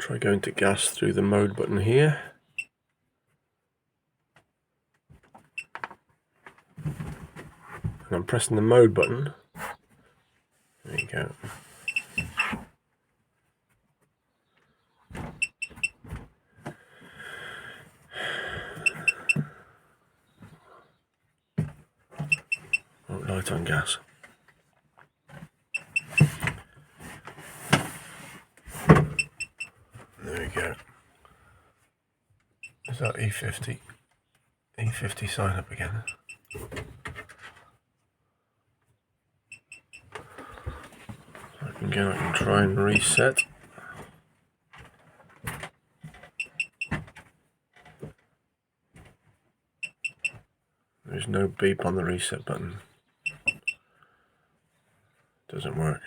Try going to gas through the mode button here. And I'm pressing the mode button. There you go. Oh, light on gas. There we go. Is that E50? E50 sign up again. Again, I can try and reset. There's no beep on the reset button. Doesn't work.